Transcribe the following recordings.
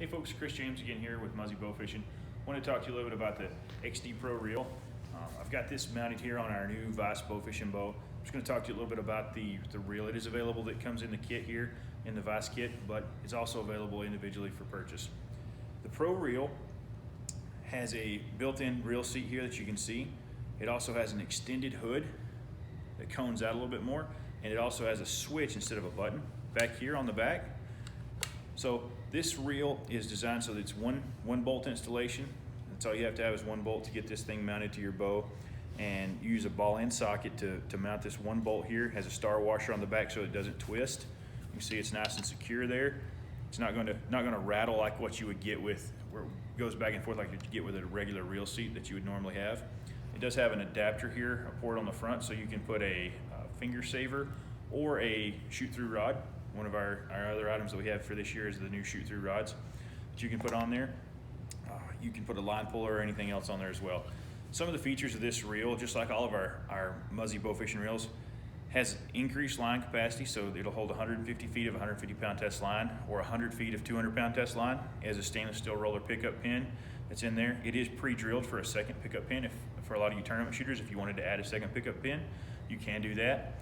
Hey folks, Chris James again here with Muzzy Bowfishing. I want to talk to you a little bit about the XD Pro reel. I've got this mounted here on our new Vice Bowfishing bow. I'm just going to talk to you a little bit about the reel. It is available, that comes in the kit here, in the Vice kit, but it's also available individually for purchase. The Pro reel has a built-in reel seat here that you can see. It also has an extended hood that cones out a little bit more, and it also has a switch instead of a button back here on the back. So this reel is designed so that it's one bolt installation. That's all you have to have is one bolt to get this thing mounted to your bow, and use a ball end socket to mount this one bolt here. It has a star washer on the back so it doesn't twist. You can see it's nice and secure there. It's not going to rattle like what you would get with, where it goes back and forth like you get with a regular reel seat that you would normally have. It does have an adapter here, a port on the front, so you can put a finger saver or a shoot-through rod. One of our other items that we have for this year is the new shoot-through rods that you can put on there. You can put a line puller or anything else on there as well. Some of the features of this reel, just like all of our Muzzy Bowfishing reels, has increased line capacity, so it'll hold 150 feet of 150-pound test line or 100 feet of 200-pound test line. It has a stainless steel roller pickup pin that's in there. It is pre-drilled for a second pickup pin. For a lot of you tournament shooters, if you wanted to add a second pickup pin, you can do that.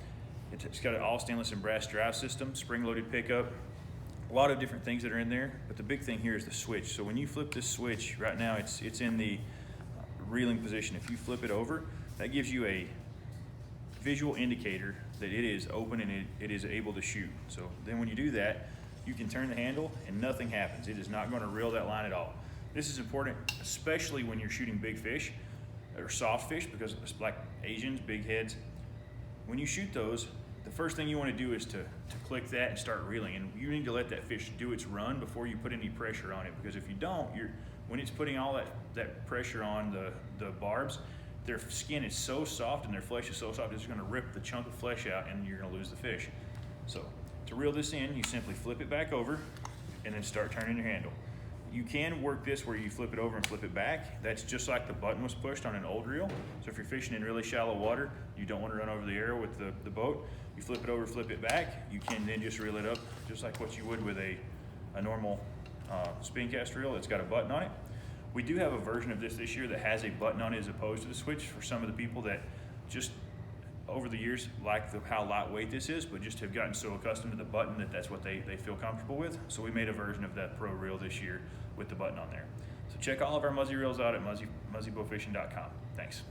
It's got an all stainless and brass drive system, spring-loaded pickup, a lot of different things that are in there, but the big thing here is the switch. So when you flip this switch, right now it's in the reeling position. If you flip it over, that gives you a visual indicator that it is open and it is able to shoot. So then when you do that, you can turn the handle and nothing happens. It is not going to reel that line at all. This is important, especially when you're shooting big fish or soft fish, because it's like Asians, big heads. When you shoot those, the first thing you want to do is to click that and start reeling, and you need to let that fish do its run before you put any pressure on it, because if you don't, when it's putting all that pressure on the barbs, their skin is so soft and their flesh is so soft it's going to rip the chunk of flesh out and you're going to lose the fish. So to reel this in, you simply flip it back over and then start turning your handle. You can work this where you flip it over and flip it back. That's just like the button was pushed on an old reel. So if you're fishing in really shallow water, you don't want to run over the arrow with the boat, you flip it over, flip it back. You can then just reel it up just like what you would with a normal spin cast reel that's got a button on it. We do have a version of this year that has a button on it as opposed to the switch for some of the people that just over the years like how lightweight this is, but just have gotten so accustomed to the button that that's what they feel comfortable with. So we made a version of that Pro reel this year with the button on there. So check all of our Muzzy reels out at muzzybowfishing.com. Thanks.